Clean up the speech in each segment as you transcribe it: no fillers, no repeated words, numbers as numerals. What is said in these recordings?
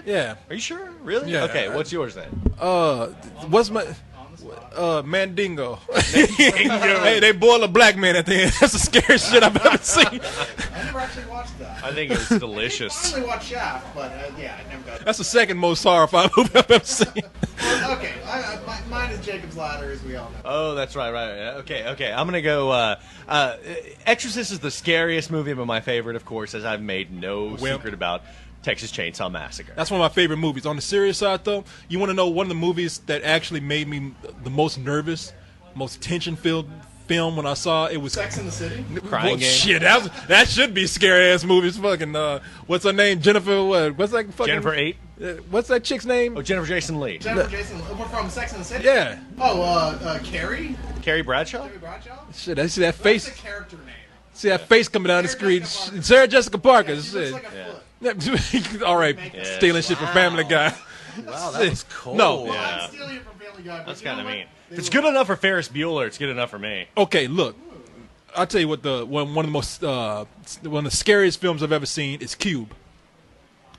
Yeah. Are you sure? Really? Yeah. Okay, what's yours then? What's my Mandingo? Hey, they boil a black man at the end. That's the scariest shit I've ever seen. I never actually watched that. I think it was delicious. I only watched Shaft, but yeah, I never got it. That's the second most horrifying movie I've ever seen. Well, okay, mine is Jacob's Ladder, as we all know. Oh, that's right. Okay. I'm gonna go. Exorcist is the scariest movie, but my favorite, of course, as I've made no secret about. Texas Chainsaw Massacre. That's one of my favorite movies. On the serious side, though, you want to know one of the movies that actually made me the most nervous, most tension-filled film when I saw it was Sex in the City? Crying Game. Shit, that should be scary-ass movie. It's fucking, what's her name? Jennifer, what? What's that fucking... Jennifer 8? What's that chick's name? Oh, Jennifer Jason Leigh. Jennifer Jason, we're from Sex in the City? Yeah. Oh, Carrie? Carrie Bradshaw? Carrie Bradshaw? Shit, I see that face. What's the character name? See that face coming down the screen. Sarah Jessica Parker. Yeah, she looks like a foot. All right, stealing shit from Family Guy. Wow, that was cold. No. Well, Yeah. I'm stealing it from Family Guy. But That's you know kind of what? mean. If it's good enough for Ferris Bueller, it's good enough for me. Okay, look. I'll tell you what one of the most one of the scariest films I've ever seen is Cube.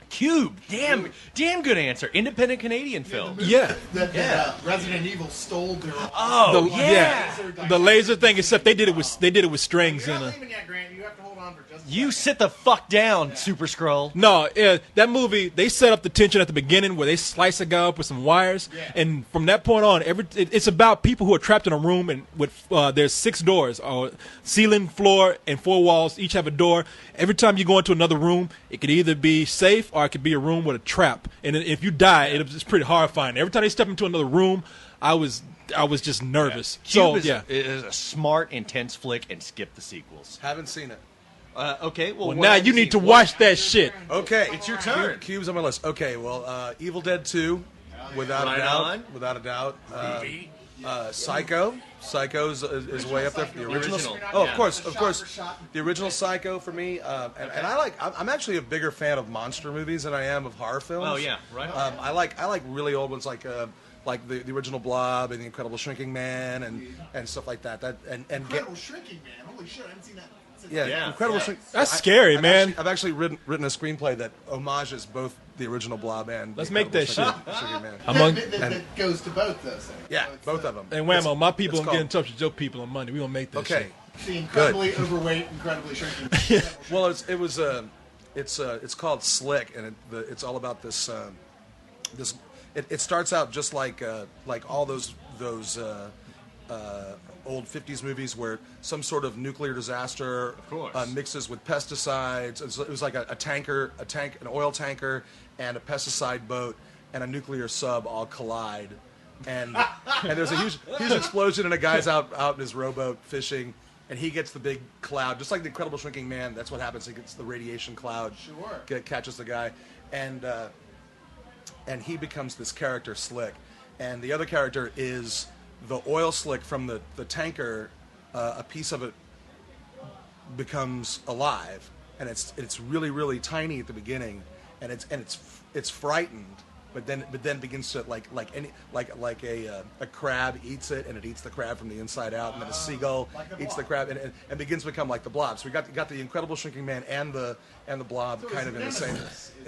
Cube. Damn good answer. Independent Canadian film. Yeah. That Resident Evil stole their... Oh, yeah. The laser thing, except they did it with strings You're in not it. leaving yet, Grant. You have to hold on for just a You second. sit the fuck down, Super Skrull. No, that movie, they set up the tension at the beginning where they slice a guy up with some wires, and from that point on, it's about people who are trapped in a room, and with there's 6 doors, ceiling, floor, and 4 walls. Each have a door. Every time you go into another room, it could either be safe or it could be a room with a trap. And if you die, it's pretty horrifying. Every time they step into another room, I was just nervous. Cube So is a smart, intense flick, and skip the sequels. Haven't seen it. Okay, well now you need to watch that shit. Okay, It's your turn. Cube's on my list. Okay, well, Evil Dead 2, without Right a doubt. on. Without a doubt. Psycho. Psycho is way up there. The Original. Oh, Yeah. of course. The original Psycho for me. And I'm actually a bigger fan of monster movies than I am of horror films. Oh, yeah, right. I like really old ones like the original Blob and the Incredible Shrinking Man and stuff like that. Incredible Shrinking Man. Holy shit, I haven't seen that. Yeah. Incredible Shrinking. That's scary, man. I've actually written a screenplay that homages both the original Blob and Let's the make that Incredible Shrinking Man. That goes to both those things. Yeah, So it's, both of them. And Wham-O, my people it's will get in called- touch with your people on Monday. We gonna make that Okay. shit. The incredibly overweight, incredibly shrinking. Well, it's called Slick, and it's all about this. It starts out just like all those old 50s movies where some sort of nuclear disaster mixes with pesticides. It was like an oil tanker, and a pesticide boat and a nuclear sub all collide, and there's a huge explosion, and a guy's out in his rowboat fishing. And he gets the big cloud, just like the Incredible Shrinking Man. That's what happens. He gets the radiation cloud, catches the guy, and he becomes this character, Slick. And the other character is the oil slick from the tanker. A piece of it becomes alive, and it's really, really tiny at the beginning, and it's frightened. But then begins to like a crab eats it, and it eats the crab from the inside out, and then a seagull eats the crab, and begins to become like the Blob. So we got the Incredible Shrinking Man and the Blob so kind of in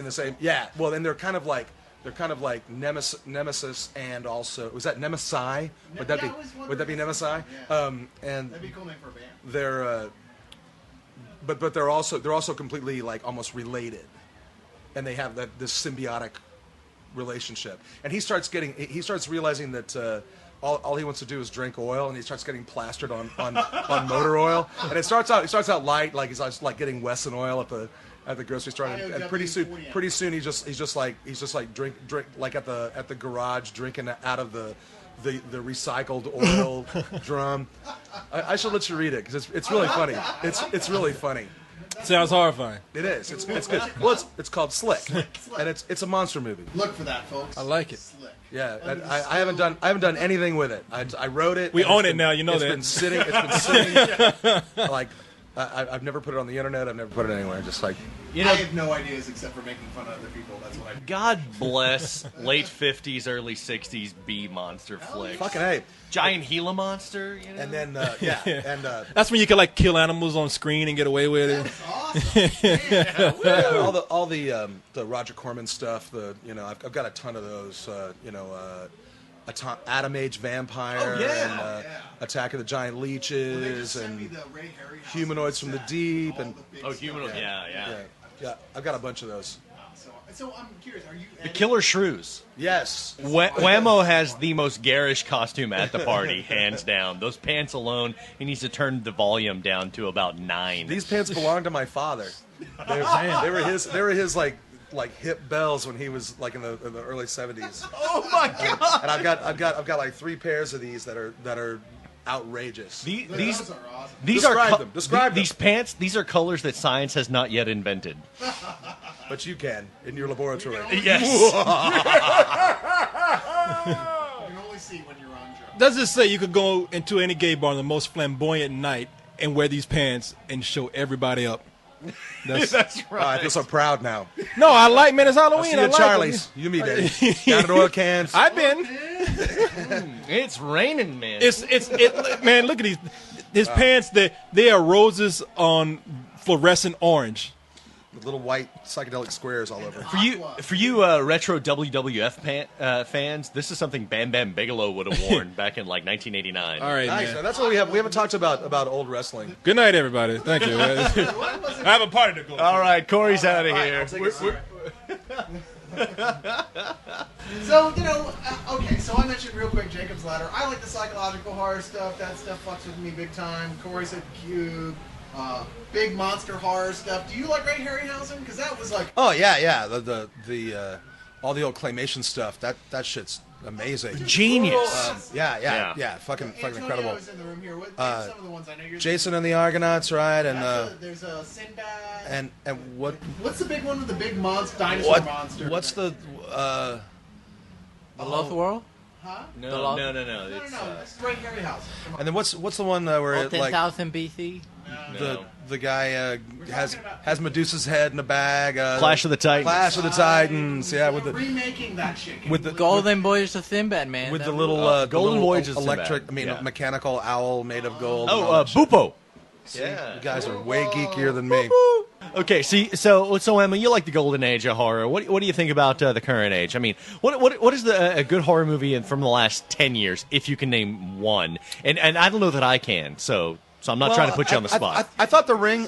the same. Yeah. Well, then they're kind of like Nemesis, and also was that Nemesi? Would that be Nemesi? Yeah. And That'd be a cool name for a band. they're but they're also completely like almost related, and they have this symbiotic relationship. And he starts realizing that all he wants to do is drink oil, and he starts getting plastered on motor oil. And it starts out light, like he's like getting Wesson oil at the grocery store, and pretty soon he's just like drink like at the garage drinking out of the recycled oil drum. I should let you read it because it's really funny. It's really funny. Sounds horrifying. It is. It's good. Well, it's called Slick, and it's a monster movie. Look for that, folks. I like it. Slick. Yeah, I haven't done anything with it. I wrote it. We and own it now. You know it's that. been sitting like I've never put it on the internet. I've never put it anywhere. Just like I have no ideas except for making fun of other people. That's what I do. God bless late 50s, early 60s B monster flicks. fucking A. Giant Gila monster, you know? And then and That's when you can like kill animals on screen and get away with it. That's awesome. Man. all the Roger Corman stuff. I've got a ton of those. Atom Age Vampire, and Attack of the Giant Leeches, and Humanoids from the Deep, and Humanoid, yeah. I've got a bunch of those. So I'm curious, are you The Killer Shrews. Yes. Wham-O has the most garish costume at the party, hands down. Those pants alone, he needs to turn the volume down to about 9. These pants belong to my father. They were his like hip bells when he was like in the early 70s. Oh my God! And I've got like 3 pairs of these that are outrageous. These are awesome. Describe them. These pants. These are colors that science has not yet invented. But you can in your laboratory. Yes. You can only see when you're on drugs. Does it say you could go into any gay bar on the most flamboyant night and wear these pants and show everybody up? That's Oh, I right. feel so proud now. No, I like, man, it's Halloween. See I you like at Charlie's. You meet Eddie. Down at oil cans. I've been. It's raining, man. Man, look at these. His pants, they are roses on fluorescent orange. With little white psychedelic squares all over. For you retro WWF fans, this is something Bam Bam Bigelow would have worn back in like 1989. All right, Nice. man. Now, that's what we have. We haven't talked about old wrestling. Good night, everybody. Thank you. I have a party to go to. All right, Corey's out of here. So, okay, so I mentioned real quick Jacob's Ladder. I like the psychological horror stuff. That stuff fucks with me big time. Corey said Cube. Big monster horror stuff. Do you like Ray Harryhausen? Because that was like... Oh, yeah. The all the old claymation stuff. That shit's amazing. Genius. Yeah. Fucking Antonio incredible. is in the room here. What some of the ones I know you're... Jason and the Argonauts, right? And there's a Sinbad. and what? What's the big one with the big dinosaur monster? What's the? The Lost World? Huh? No. No. It's Ray Harryhausen. Come on. And then what's the one where Oh, it, like 10,000 BC? the guy has Medusa's head in a bag? Clash of the Titans. Clash of the Titans. Yeah, with They're the remaking that shit. with the Golden Voyage of Sinbad, man. with the That- little Golden little Voyage of electric. Sinbad. Mechanical owl made of gold. and all Oh, that shit. Bupo. You guys are way geekier than me. Okay, so Emma, you like the golden age of horror. What do you think about the current age? I mean, what is a good horror movie from the last 10 years, if you can name one? And I don't know that I can, so I'm not trying to put you on the spot. I thought the Ring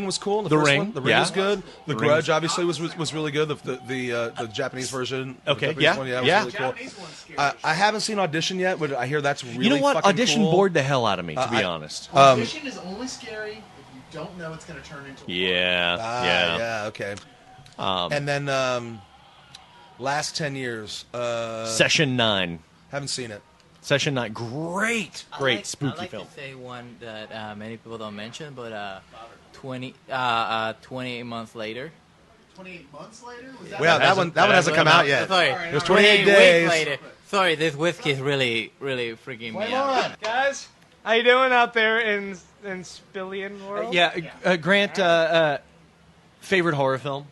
was cool. The first Ring, one. The Ring yeah. was good. The The Grudge Ring. obviously was really good. The Japanese version. Okay, the Japanese yeah, one, yeah. was really cool. Japanese one's scary. I haven't seen Audition yet, but I hear that's really You know what? fucking Audition cool. bored the hell out of me, to be honest. Audition is only scary if you don't know it's going to turn into a Yeah. Yeah. Okay. And then last 10 years. Session 9. Haven't seen it. Session 9. Great spooky I like film. to say one that many people don't mention, but 28 months later. 28 months later? Was that Well, that one hasn't come out yet. Sorry, Alright, There's alright. 28 weeks days. later. Sorry, this whiskey is really freaking me out. Guys, how you doing out there in Spillian world? Yeah, Grant, favorite horror film?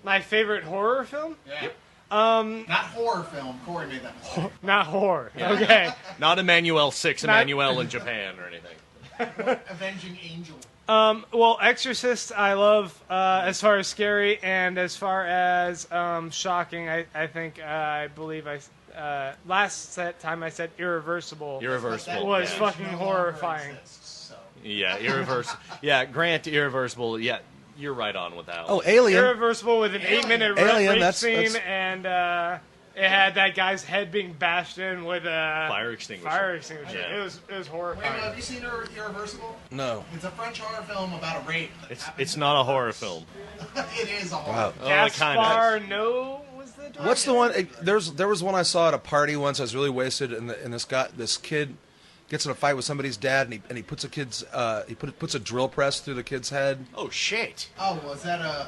My favorite horror film? Yeah. Not horror film. Corey made that mistake. Not horror. Okay. Not Emmanuel 6, Not- Emmanuel in Japan or anything. Avenging Angel. Well, Exorcist, I love as far as scary and as far as shocking. I think I believe last time I said Irreversible. Irreversible. Was yeah. fucking horrifying. Yeah, Irreversible. Yeah, Grant, Irreversible. Yeah, you're right on with that one. Oh, Alien. Irreversible with an 8-minute Alien, rape that's- scene, and it had that guy's head being bashed in with a Fire extinguisher. Yeah. It was Wait, horrifying. have you seen Irreversible? No. It's a French horror film about a rape. It's not a horror film. It is a horror Wow. film. Oh, it kind of Gaspar is. No was the director. What's the one? There was one I saw at a party once. I was really wasted, and this kid gets in a fight with somebody's dad, and he puts puts a drill press through the kid's head. Oh, shit. Oh, was that a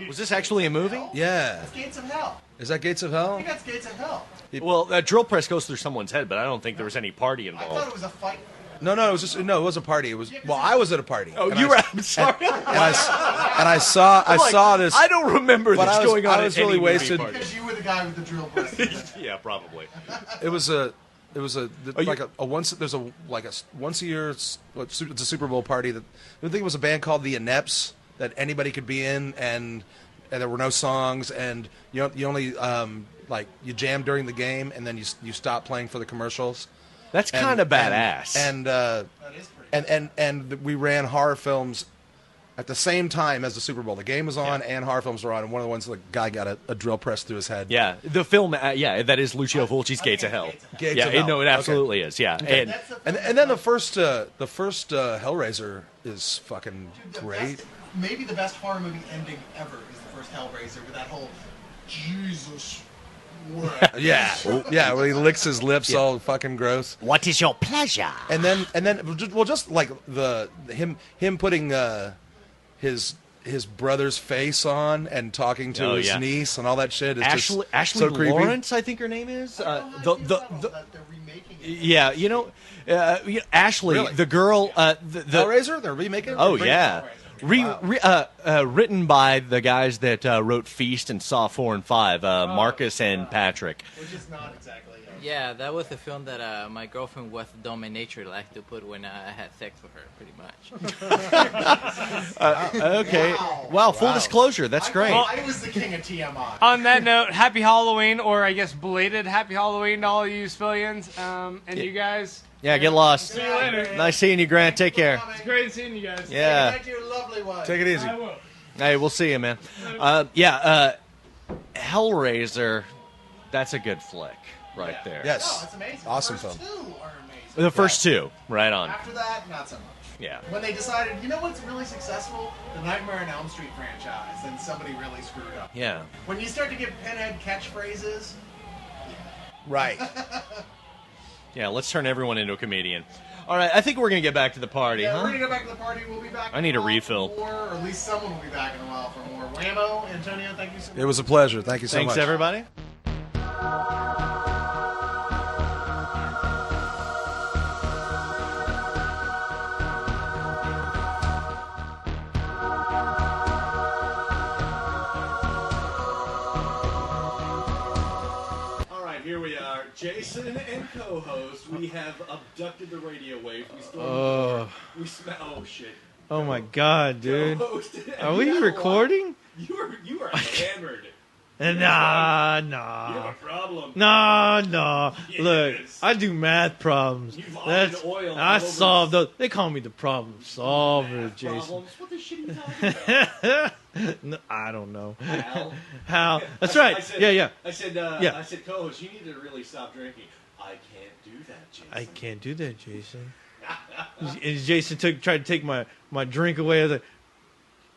Was this actually a movie? Yeah. That's Gates of Hell? Is that Gates of I Hell? think that's Gates of Hell. Well, that drill press goes through someone's head, but I don't think there was any party I thought it involved. was a fight. No, it was just it was a party. It was I was at a party. Oh, and you were. I'm sorry. I saw this. I don't remember this going on. I was really wasted. Because you were the guy with the drill press. Yeah, probably. It was a once a year it's a Super Bowl party that I think it was a band called the Inepts that anybody could be in and there were no songs and you only you jam during the game and then you stop playing for the commercials. That's kind of badass. And we ran horror films at the same time as the Super Bowl. The game was on and horror films were on, and one of the ones the guy got a drill press through his head. Yeah, the film, that is Lucio Fulci's Gates of Hell. Gates of Hell. No, it absolutely is, yeah. Okay. And then the first Hellraiser is fucking great. Maybe the best horror movie ending ever is the first Hellraiser with that whole Jesus word. Yeah, where he licks his lips all fucking gross. What is your pleasure? And then just like him putting his brother's face on and talking to his niece and all that shit is Ashley so creepy. Lawrence, I think her name is. They're remaking it. Yeah, Ashley, Really? the girl, the Hellraiser, they're remaking it. Oh yeah. Written by the guys that wrote Feast and Saw 4 and 5, Marcus and Patrick. Which is not exactly. Yeah, that was the film that my girlfriend was the dominatrix liked to put when I had sex with her, pretty much. Okay. Wow, full disclosure, that's great. I was the king of TMI. On that note, happy Halloween, or I guess belated happy Halloween to all you civilians, and you guys. Yeah, get lost. See you later. Nice seeing you, Grant. Take care. It's great seeing you guys. Yeah. Take your lovely wife. Take it easy. I will. Hey, we'll see you, man. Hellraiser, that's a good flick right there. Yes. It's amazing. Awesome the first film. two are amazing. The first two, right on. After that, not so much. Yeah. When they decided, you know what's really successful? The Nightmare on Elm Street franchise. Then somebody really screwed up. Yeah. When you start to give Pinhead catchphrases, Right. Yeah, let's turn everyone into a comedian. All right, I think we're going to get back to the party, we're huh? going to go back to the party. We'll be back. I need a in while refill. for more, or at least someone will be back in a while for more. Wham-O Antonio, thank you so much. It was a pleasure. Thank you so Thanks, much. everybody. Here we are, Jason and co-host. We have abducted the radio waves. We still oh shit. Oh my god, dude. Co-host, Are we recording? You are hammered. Nah. You have a problem. No. Yes. Look, I do math problems. You vomited oil I all over solve those. They call me the problem solver, Math Jason. problems? What the shit are you talking about? No, I don't know. Hal? That's right. I said, yeah. I said, co-host, you need to really stop drinking. I can't do that, Jason. I can't do that, Jason. And Jason tried to take my drink away. I was like,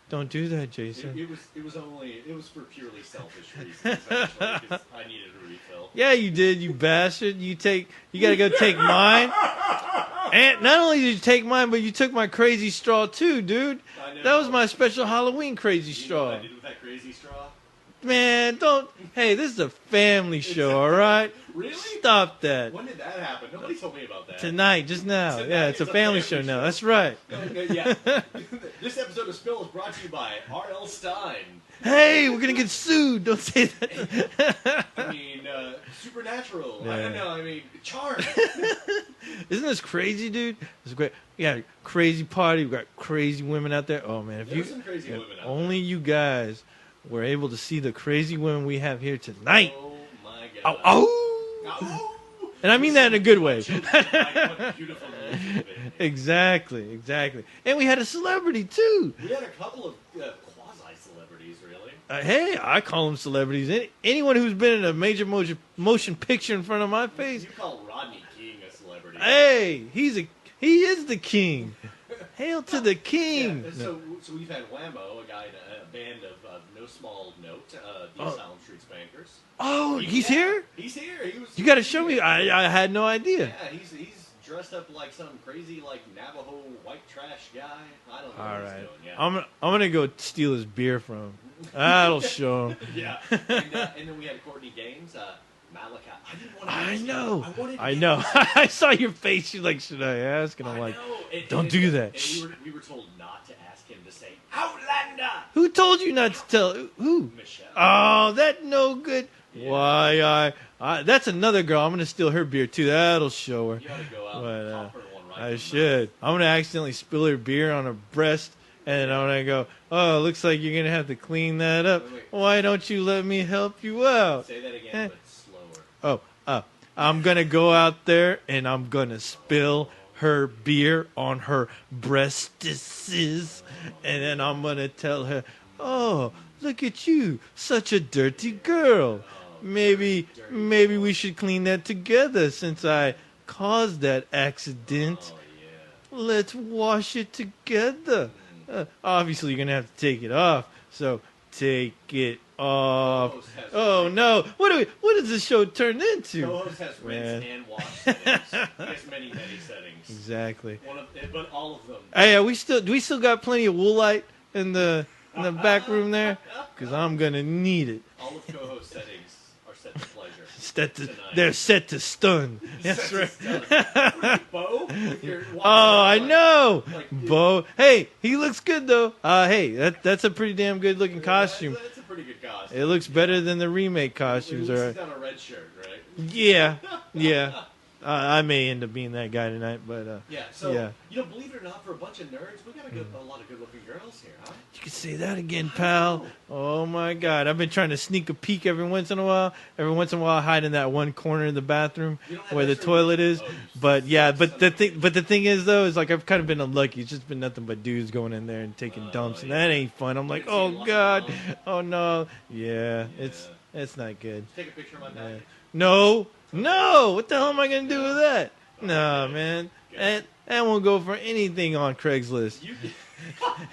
don't do that, Jason. It was for purely selfish reasons, actually, 'cause I needed a refill. Yeah, you did, you bastard. You gotta go take mine. And not only did you take mine, but you took my crazy straw too, dude. I know. That was my special Halloween crazy You know straw. what I did with that crazy straw? Man, don't. Hey, this is a family show, all right? Really? Stop that. When did that happen? Nobody told me about that. Tonight, just now. Tonight, Yeah, it's a family show now. That's right. Okay, yeah. This episode of Spill is brought to you by R.L. Stein. Hey, we're gonna get sued. Don't say that. I mean, Supernatural. I Yeah. don't know. I mean, Charmed. Isn't this crazy, dude? It's great. We got a crazy party. We got crazy women out there. Oh man, if There's some crazy women out only you guys were able to see the crazy women we have here tonight. Oh my Oh, god. oh. And I mean that in a good way. What beautiful music. Exactly. And we had a celebrity too. We had a couple of quasi-celebrities, really. Hey, I call them celebrities. Anyone who's been in a major motion picture in front of my face. You call Rodney King a celebrity. Hey, he is the king. Hail to the king. Yeah, so we've had Wham-O, a guy in a band of no small note, the Asylum Street Spankers. Oh, he's here? He's here. He was. You got to show me. I had no idea. Yeah, he's dressed up like some crazy Navajo white trash guy. I don't know All what right. he's doing. Yeah. I'm gonna go steal his beer from him. That'll show him. Yeah. And then we had Courtney Gains. Malachi. I didn't want to I ask know. him. wanted to I get know. his- I saw your face. You're like, should I ask? And I'm like, know. don't do that. And Shh. we were told not to ask him to say Outlander. Who told you not to tell? Who? Michelle. Oh, that no good. Why, that's another girl. I'm going to steal her beer, too. That'll show her. You ought to go out But, and pop her one right I in the should. I'm going to accidentally spill her beer on her breast, and I'm going to go, oh, looks like you're going to have to clean that up. Wait. Why don't you let me help you out? mouth. Say that again, but slower. I'm going to go out there, and I'm going to spill her beer on her breastises, and then I'm going to tell her, oh, look at you, such a dirty girl. Maybe we should clean that together since I caused that accident. Let's wash it together. Obviously, you're going to have to take it off, so take it off. Oh, no. What does this show turn into? Co-host has rinse Man. and wash settings. He has many settings. Exactly. But all of them. Hey, do we still got plenty of woolite in the back room there? Because I'm going to need it. All of co-host settings are set to pleasure. They're set to stun. That's right. Beau? Oh, I know. Beau. Hey, he looks good though. Hey, that's a pretty damn good looking costume. That's a pretty good costume. It looks better than the remake costumes. He's Are. got a red shirt, right? Yeah. I may end up being that guy tonight, but Yeah, so, yeah. Believe it or not, for a bunch of nerds, we got a lot of good-looking girls here, huh? You can say that again, pal. Oh my God, I've been trying to sneak a peek every once in a while. Every once in a while, I hide in that one corner of the bathroom You don't have where the extra- toilet is. Oh, you But yeah, son but of the a thing, but the thing is though, is like I've kind of been unlucky. It's just been nothing but dudes going in there and taking dumps, and that ain't fun. I'm like, You've seen oh lots of God, them. oh no, yeah, it's not good. Take a picture of my Yeah. back. No, what the hell am I gonna do with that? No, man, that won't go for anything on Craigslist. You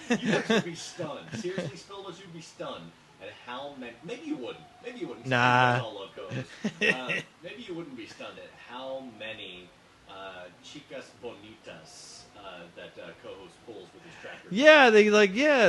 guys would be stunned. Seriously, Spillers, you'd be stunned at how many. Maybe you wouldn't. Nah. We all love co-hosts. Maybe you wouldn't be stunned at how many chicas bonitas that co-host pulls with his tractor. Yeah,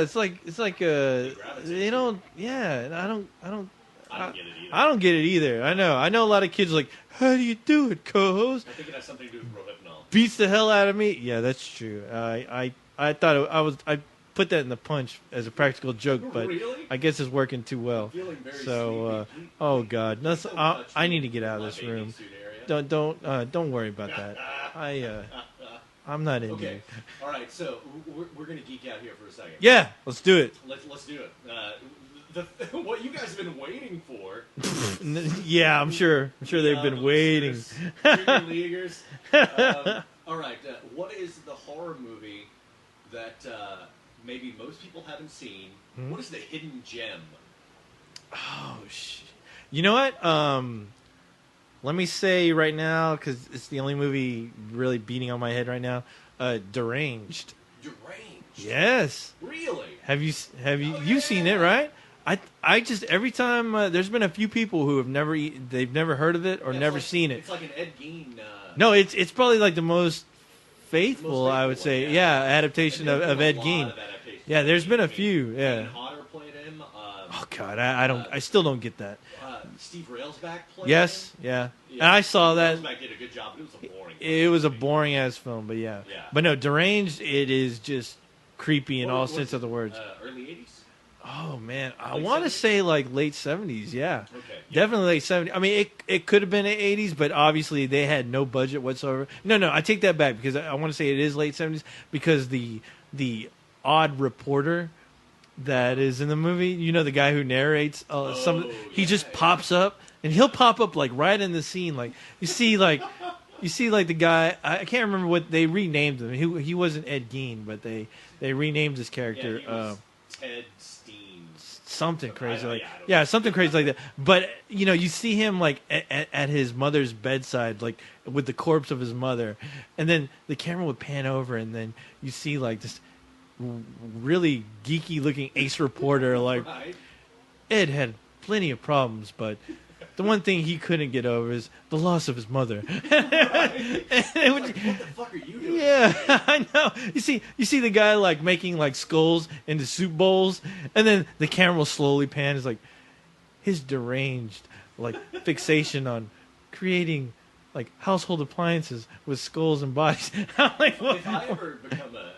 it's like gravitate they don't. Yeah, and I don't I don't get it either. I don't get it either. I know a lot of kids are like, how do you do it, co-host? I think it has something to do with Rohypnol. Beats the hell out of me. Yeah, that's true. I thought I put that in the punch as a practical joke, but Really? I guess it's working too well. Feeling very So, sleepy. oh God, no, I need to get out of My this bathing room. suit area. Don't worry about that. I'm not into Okay. it. All right. So we're gonna geek out here for a second. Yeah, let's do it. Let's do it. What you guys have been waiting for. Yeah, I'm sure they've been waiting. Junior leaguers. All right. What is the horror movie that maybe most people haven't seen? What is the hidden gem? Oh shit! You know what? Let me say right now, because it's the only movie really beating on my head right now. Deranged. Deranged. Yes. Really? Have you seen it, right? I just every time there's been a few people who have they've never heard of it or Yeah, never it's like, seen it. It's like an Ed Gein. No, it's probably like the most faithful, I would one, say. yeah. Adaptation And of there's Ed been a Gein. lot of adaptations Yeah, of there's Ed been a Gein. few. Yeah. Dan Hodder played him. Oh God, I still don't get that. Steve Railsback played Yes, him. yeah. Yeah, And I saw that. Railsback did a good job, but it was a boring. It was a boring ass film, but yeah. Yeah. But no, Deranged. It is just creepy in all sense of the words. Early '80s. Oh man, I Late want to 70s? say like late 70s. Yeah, Okay. Yeah. definitely late 70s. I mean, it could have been 80s, but obviously they had no budget whatsoever. No, I take that back because I want to say it is late 70s because the odd reporter that is in the movie, you know, the guy who narrates he just pops up and he'll pop up like right in the scene. Like you see like the guy. I can't remember what they renamed him. He wasn't Ed Gein, but they renamed his character. Yeah, he was Ted Steen. Something crazy like I don't yeah, something crazy like that. But you know, you see him like at his mother's bedside, like with the corpse of his mother, and then the camera would pan over, and then you see like this really geeky looking ace reporter. Like Right. Ed had plenty of problems, but the one thing he couldn't get over is the loss of his mother. And What the fuck are you doing? yeah, I know. You see the guy like making like skulls into soup bowls, and then the camera will slowly pan. It's like his deranged like fixation on creating like household appliances with skulls and bodies. I'm like, what? If I ever become a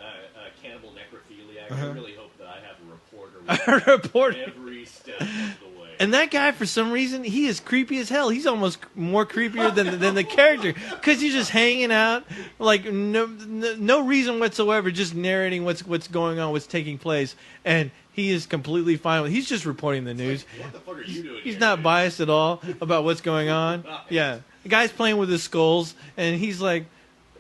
cannibal necrophiliac, I really hope that I have a reporter with A reporter. every step of the way. And that guy, for some reason, he is creepy as hell. He's almost more creepier than the character, because he's just hanging out, like no reason whatsoever, just narrating what's going on, what's taking place, and he is completely fine with. He's just reporting the news. What the fuck are you doing? He's here, not dude? biased at all about what's going on. Yeah, the guy's playing with his skulls, and he's like,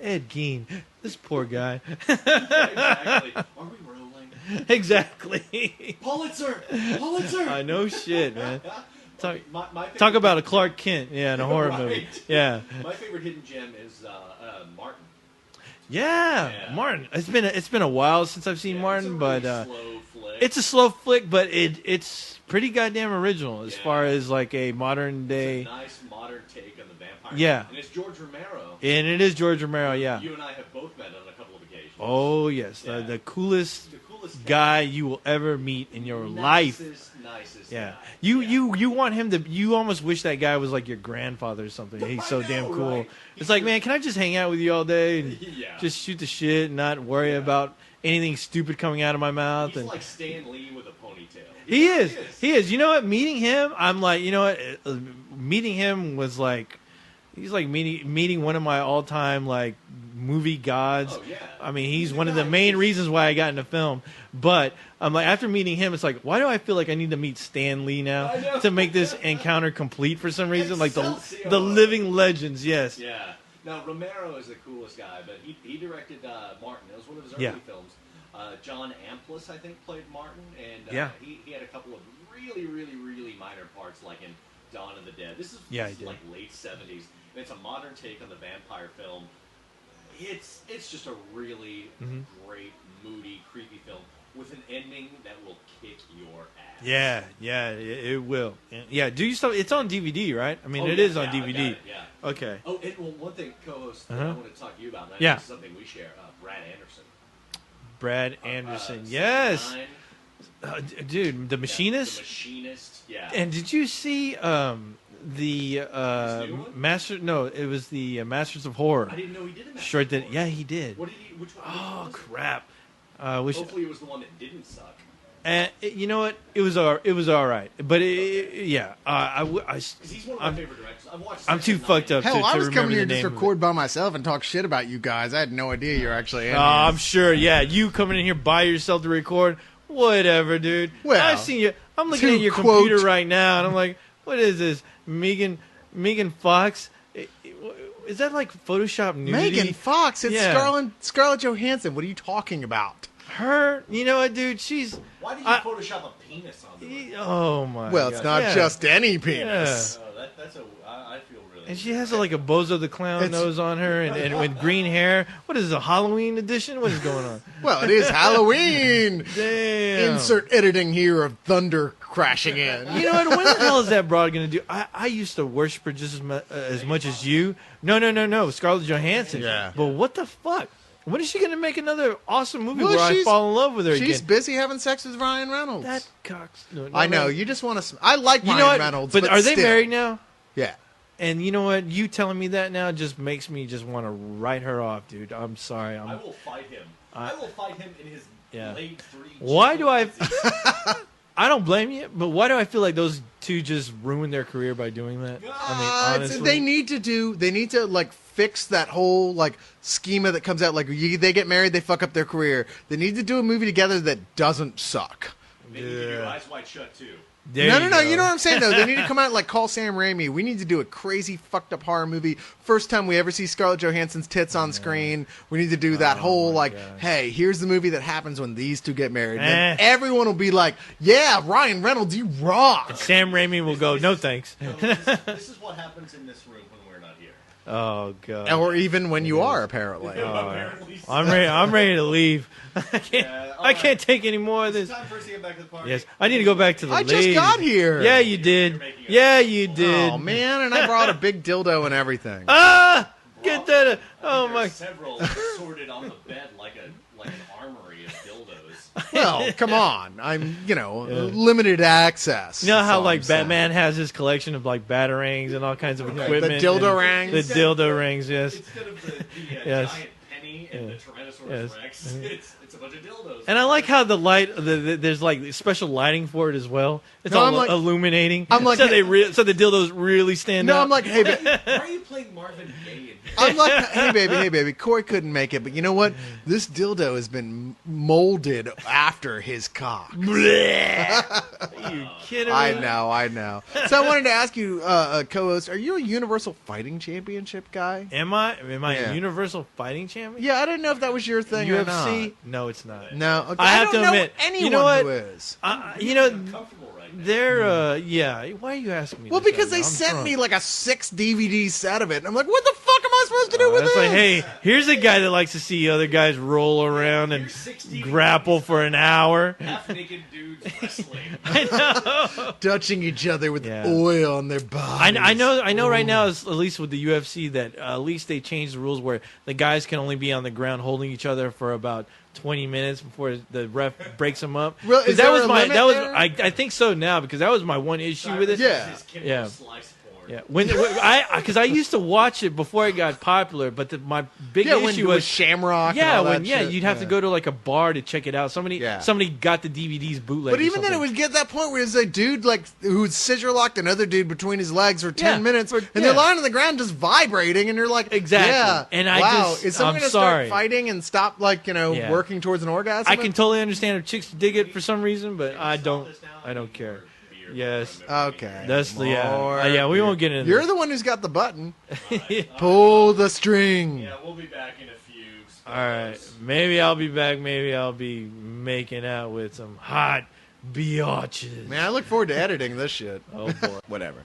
Ed Gein, this poor guy. Exactly. Are we rolling? Exactly. Pulitzer. I know shit, man. Talk, My favorite- talk about a Clark Kent, yeah, in a horror movie. Right. Yeah. My favorite hidden gem is Martin. Yeah, Yeah. Martin. It's been a while since I've seen Martin, but Slow flick. it's a slow flick, but it's pretty goddamn original as far as like a modern day. It's a nice modern take on the vampire. Yeah. And it's George Romero. And it is George Romero, yeah. You and I have both met on a couple of occasions. Oh yes, Yeah. the coolest The coolest guy you will ever meet in your life. Nicest Yeah, guy. you want him to. You almost wish that guy was like your grandfather or something. He's so I know, damn cool. right? It's like, man, can I just hang out with you all day and Yeah. just shoot the shit and not worry about anything stupid coming out of my mouth? He's And like Stan Lee with a ponytail. he is. You know what? Meeting him, I'm like, you know what? Meeting him was like, he's like meeting one of my all-time like movie gods. Oh, yeah. I mean, he's one of the main reasons why I got into film. But I'm like, after meeting him, it's like, why do I feel like I need to meet Stan Lee I now know. to make this encounter complete for some reason? Like Excelsior. the living legends, yes. Yeah. Now Romero is the coolest guy, but he directed Martin. It was one of his early Yeah. films. John Amplis, I think, played Martin, and Yeah. he had a couple of really minor parts, like in Dawn of the Dead. This is did. like late '70s, and it's a modern take on the vampire film. It's just a really Mm-hmm. great, moody, creepy film with an ending that will kick your ass. Yeah, it will. Yeah, do you still? It's on DVD, right? I mean, Oh, it yeah, is on yeah, I got DVD. it, yeah. Okay. Oh, and one thing, co-host, that I Uh-huh. want to talk to you about. And I Yeah. think it's something we share. Brad Anderson. Brad Anderson, yes, 79. dude, the Machinist. The Machinist, yeah. And did you see the new one? Master? No, it was the Masters of Horror. I didn't know he did a Short that, Master yeah, he did. What did he? Which one? Oh which one was crap! it? Hopefully, it was the one that didn't suck. You know what? It was all right, but yeah, Because he's one of my I'm- favorite directors. I've watched. I'm too 6 and fucked 9. up Hell, to I was remember coming the here just name to of it. record by myself and talk shit about you guys. I had no idea you were actually in. I'm sure. Yeah, you coming in here by yourself to record, whatever, dude. Well, I've seen you. I'm looking to at your quote- computer right now, and I'm like, what is this, Megan Fox? Is that like Photoshop nudity? Megan Fox. It's Yeah. Scarlett Johansson. What are you talking about? Her, you know what, dude? She's. Why did you I- Photoshop a penis onto it? Oh my. Well, it's God. not Yeah. just any penis. Oh, that's a. I feel really. And she has like a Bozo the Clown It's- nose on her, and with green hair. What is this, a Halloween edition? What is going on? Well, it is Halloween. Damn. Insert editing here of thunder crashing in. You know what? When the hell is that broad going to do? I used to worship her just as much as you. No. Scarlett Johansson. Yeah. But what the fuck? When is she going to make another awesome movie Well, where I she's- fall in love with her She's again? busy having sex with Ryan Reynolds. That cocks. No, I know. You just want to. I like You Ryan know what? Reynolds, but are they still. married now? Yeah. And you know what? You telling me that now just makes me just want to write her off, dude. I'm sorry. I will fight him. I will fight him in his Yeah. late 30s. Why do I? I don't blame you, but why do I feel like those two just ruined their career by doing that? I mean, honestly, They need to like fix that whole like schema that comes out. Like they get married, they fuck up their career. They need to do a movie together that doesn't suck. Maybe you do Eyes Wide Shut too. There No. go. You know what I'm saying though. They need to come out and like call Sam Raimi. We need to do a crazy fucked up horror movie. First time we ever see Scarlett Johansson's tits on screen. We need to do that whole like, hey, here's the movie that happens when these two get married. And then everyone will be like, yeah, Ryan Reynolds, you rock. Sam Raimi will go, no thanks. No, this is what happens in this room when we're not here. Oh god. Or even when you are, apparently. Apparently so. I'm ready to leave. I all can't take any more of It's this. time for us to get back to the party. Yes, I need to go back to the I just ladies. got here. Yeah, you did. making it. Yeah, you did. Oh man, and I brought a big dildo and everything. Ah, get that. Oh There my. are several sorted on the bed like an armory of dildos. Well, come on. I'm, limited access. You know That's how all like I'm saying. Batman has his collection of like batarangs and all kinds of equipment. The dildo and rings. The dildo rings, yes. Instead of the Yes. giant penny and the Tyrannosaurus Yes. Rex, it's a bunch of dildos. And I like how the light, there's like special lighting for it as well. It's No, all I'm like- illuminating. I'm like- so so the dildos really stand No, out. I'm like, hey, Why are you playing Marvin Gaye? I'm like, hey, baby, Corey couldn't make it, but you know what? This dildo has been molded after his cock. Are you kidding me? I know. So I wanted to ask you, co-host, are you a Universal Fighting Championship guy? Am I Yeah. a Universal Fighting Champion? Yeah, I didn't know if that was your thing or not. UFC? No, it's not. No, okay. I have don't to know admit, anyone you know what? who is. Comfortable right now. They're yeah. Why are you asking me? Well, this because right they now? I'm sent drunk. me like a 6 DVD set of it, and I'm like, what the fuck am I supposed to do with It's this? like, hey, here's a guy that likes to see other guys roll around and grapple for an hour. Half-naked dudes wrestling. Touching each other with Yeah. oil on their bodies. I know right now, at least with the UFC, that at least they changed the rules where the guys can only be on the ground holding each other for about 20 minutes before the ref breaks them up. Really? 'Cause Is there a limit that was there? I think so now, because that was my one issue with it. Yeah. Yeah. Slice porn. Yeah, because I used to watch it before it got popular, but my big Yeah, when issue it was was Shamrock and Yeah, all when that shit. you'd have to go to like a bar to check it out. Somebody got the DVDs bootleg. But even then, it would get that point where it's a dude like who's scissor locked another dude between his legs for 10 Yeah. minutes, and Yeah. they're lying on the ground just vibrating, and you're like, Exactly. yeah, And wow, is someone I'm gonna sorry. start fighting and stop Yeah. working towards an orgasm? I can totally understand if chicks dig it for some reason, but I don't care. Yes, Okay, that's the More yeah. We beer. won't get into. You're this. the one who's got the button. Pull the string. Yeah, we'll be back in a few. All right, maybe I'll be back. Maybe I'll be making out with some hot biatches. Man, I look forward to editing this shit. Oh boy. Whatever.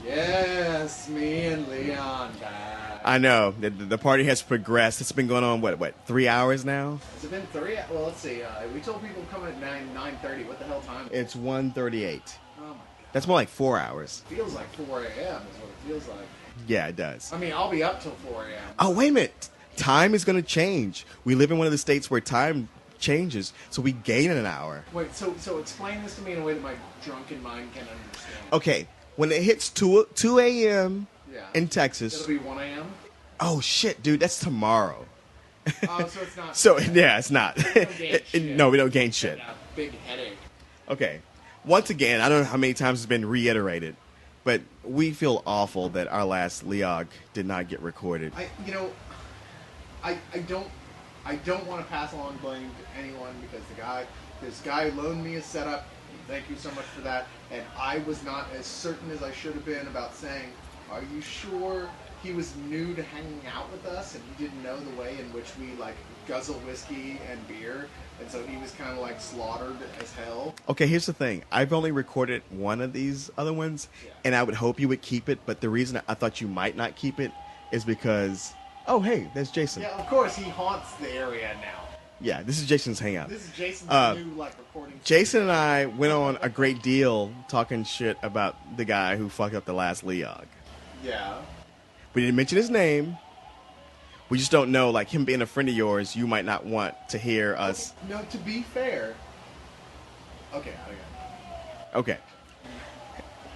Yes, me and Leon back. I know the party has progressed. It's been going on what 3 hours now. Has it been 3? Well, let's see. We told people to come at 9:30. What the hell time? It's 1:38. Oh my god. That's more like 4 hours. Feels like 4 a.m. is what it feels like. Yeah, it does. I mean, I'll be up till 4 a.m. Oh, wait a minute. Time is going to change. We live in one of the states where time changes, so we gain an hour. Wait, so explain this to me in a way that my drunken mind can understand. Okay, when it hits 2 a.m. Yeah. in Texas. It'll be 1 a.m. Oh, shit, dude, that's tomorrow. Oh, so it's not. So, yeah, it's not. We don't gain shit. No, we don't gain shit. A big headache. Okay. Once again, I don't know how many times it's been reiterated, but we feel awful that our last Leog did not get recorded. I don't want to pass along blame to anyone because this guy loaned me a setup. Thank you so much for that. And I was not as certain as I should have been about saying, are you sure he was new to hanging out with us and he didn't know the way in which we guzzle whiskey and beer? And so he was kind of slaughtered as hell. Okay, here's the thing. I've only recorded one of these other ones, and I would hope you would keep it, but the reason I thought you might not keep it is because, oh, hey, there's Jason. Yeah, of course, he haunts the area now. Yeah, this is Jason's hangout. This is Jason's new recording. Jason and I went on a great deal talking shit about the guy who fucked up the last Leog. Yeah. We didn't mention his name. We just don't know, him being a friend of yours, you might not want to hear us. No, to be fair. Okay. Okay.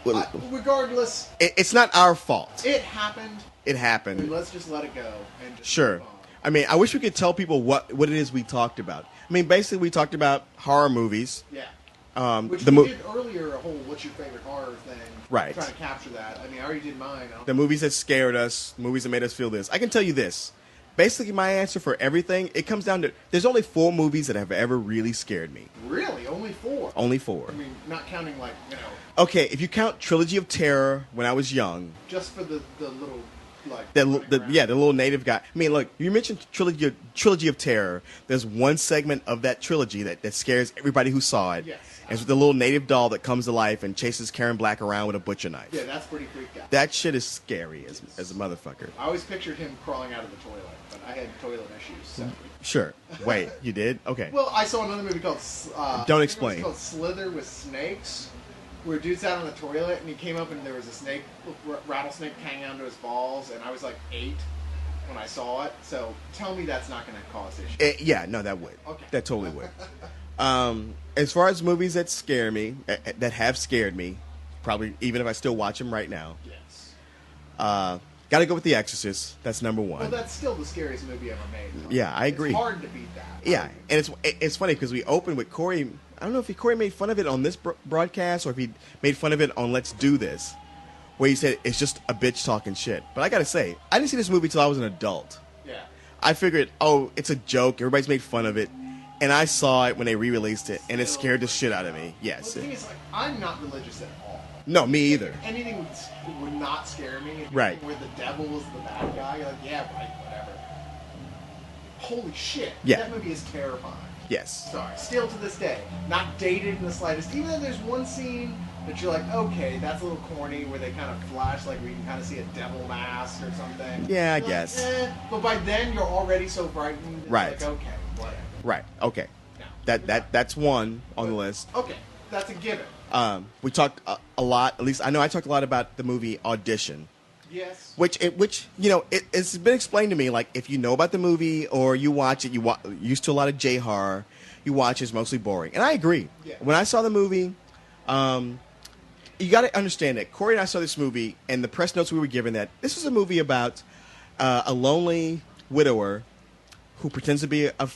Well, Regardless, it's not our fault. it happened. It And happened. let's just let it go and just Sure. move on. I mean, I wish we could tell people what it is we talked about. I mean, basically, we talked about horror movies. Yeah. Which The we mo- did earlier, a whole "What's your favorite horror" thing. Right. Trying to capture that. I mean, I already did mine. The movies that scared us, movies that made us feel this. I can tell you this. Basically, my answer for everything, it comes down to, there's only 4 movies that have ever really scared me. Really, only 4. Only 4. I mean, not counting Okay, if you count Trilogy of Terror when I was young. just for the little like The running around. the little native guy. I mean, look, you mentioned trilogy of terror. There's one segment of that trilogy that scares everybody who saw it. Yes. And it's with the little native doll that comes to life and chases Karen Black around with a butcher knife. Yeah, that's pretty freaked out. That shit is scary as a motherfucker. I always pictured him crawling out of the toilet, but I had toilet issues. So. Sure. Wait, you did? Okay. Well, I saw another movie called. Don't explain. It was called Slither with Snakes, where a dude sat on the toilet and he came up and there was a snake, rattlesnake hanging onto his balls, and I was like 8 when I saw it. So tell me that's not going to cause issues. Yeah, no, that would. Okay. That totally would. As far as movies that scare me, that have scared me, probably even if I still watch them right now, Yes. got to go with The Exorcist. That's number one. Well, that's still the scariest movie ever made. Though. Yeah, I agree. It's hard to beat that. Yeah, and it's funny because we opened with Korey. I don't know if Korey made fun of it on this broadcast or if he made fun of it on Let's Do This, where he said it's just a bitch talking shit. But I gotta say, I didn't see this movie till I was an adult. Yeah. I figured, oh, it's a joke. Everybody's made fun of it, and I saw it when they re-released it, and it scared the shit out of me. Well, Yes. the thing is, like, I'm not religious at all. No, me either. Anything would not scare me. Right. Where the devil was the bad guy, you're like, yeah, right, whatever. Holy shit. Yeah. That movie is terrifying. Yes. Sorry. Still to this day. Not dated in the slightest. Even though there's one scene that you're like, okay, that's a little corny, where they kind of flash, like, where you can kind of see a devil mask or something. Yeah, I You're like, guess. But by then, you're already so frightened. It's Right. Like, okay, whatever. Right. Okay. No. That's one on the list. Okay. That's a given. We talked a lot. At least I know I talked a lot about the movie Audition. Yes. Which it's been explained to me, like, if you know about the movie or you watch it, used to a lot of J-horror, you watch it's mostly boring. And I agree. Yeah. When I saw the movie, you got to understand that Korey and I saw this movie, and the press notes we were given that this was a movie about a lonely widower who pretends to be a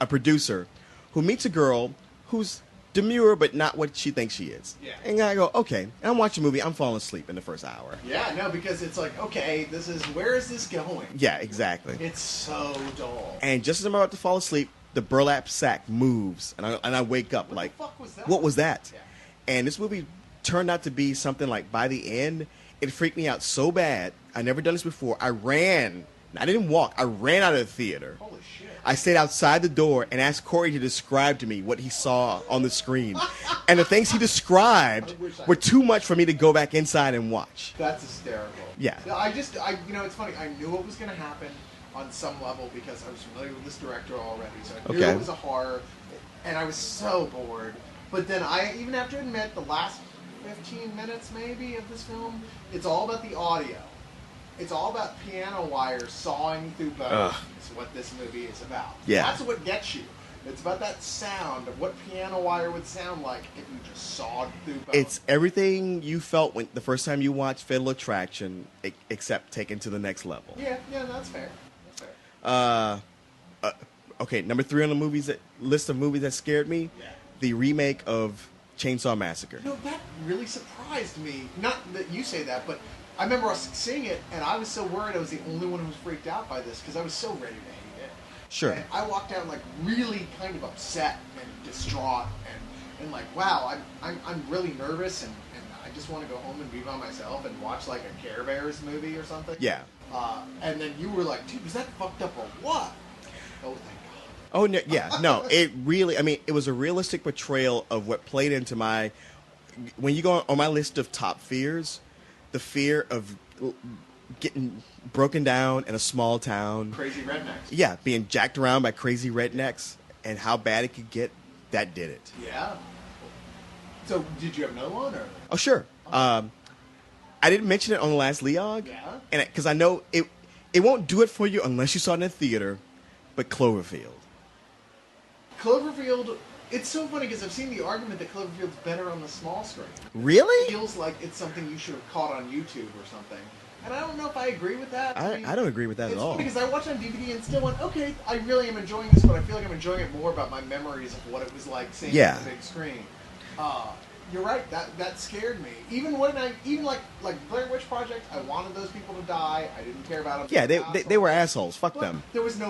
producer who meets a girl who's demure but not what she thinks she is. Yeah. And I go, okay. And I'm watching the movie. I'm falling asleep in the first hour. Yeah, no, because it's like, okay, where is this going? Yeah, exactly. It's so dull. And just as I'm about to fall asleep, the burlap sack moves, and I wake up like, the fuck was that? what was that? Yeah. And this movie turned out to be something like, by the end, it freaked me out so bad. I never done this before. I ran. I didn't walk. I ran out of the theater. Holy shit. I stayed outside the door and asked Korey to describe to me what he saw on the screen. And the things he described were too much for me to go back inside and watch. That's hysterical. Yeah. It's funny. I knew what was going to happen on some level because I was familiar with this director already. So I knew Okay. it was a horror, and I was so bored. But then I even have to admit, the last 15 minutes maybe of this film, it's all about the audio. It's all about piano wire sawing through bones. Is what this movie is about. Yeah. That's what gets you. It's about that sound of what piano wire would sound like if you just sawed through bones. It's everything you felt when the first time you watched Fatal Attraction, except taken to the next level. Yeah, that's fair. That's fair. Okay, number 3 on the list of movies that scared me, the remake of Chainsaw Massacre. No, that really surprised me. Not that you say that, but I remember us seeing it, and I was so worried I was the only one who was freaked out by this because I was so ready to hate it. Sure. And I walked out like really kind of upset and distraught, and like, wow, I'm really nervous, and I just want to go home and be by myself and watch like a Care Bears movie or something. Yeah. And then you were like, dude, was that fucked up or what? Oh, thank God. Oh, no, yeah. No, it really, I mean, it was a realistic portrayal of what played into my, when you go on my list of top fears, the fear of getting broken down in a small town. Crazy rednecks. Yeah, being jacked around by crazy rednecks and how bad it could get, that did it. Yeah. So, did you have another one, or? Oh, sure. I didn't mention it on the last Leog. Yeah. And because I know it won't do it for you unless you saw it in the theater, but Cloverfield. Cloverfield, it's so funny because I've seen the argument that Cloverfield's better on the small screen. Really? It feels like it's something you should have caught on YouTube or something. And I don't know if I agree with that. I don't agree with that at all. It's funny because I watched it on DVD and still went, okay, I really am enjoying this, but I feel like I'm enjoying it more about my memories of what it was like seeing it on the big screen. You're right. That scared me. Even like Blair Witch Project, I wanted those people to die. I didn't care about them. Yeah, they were assholes. Fuck them. There was no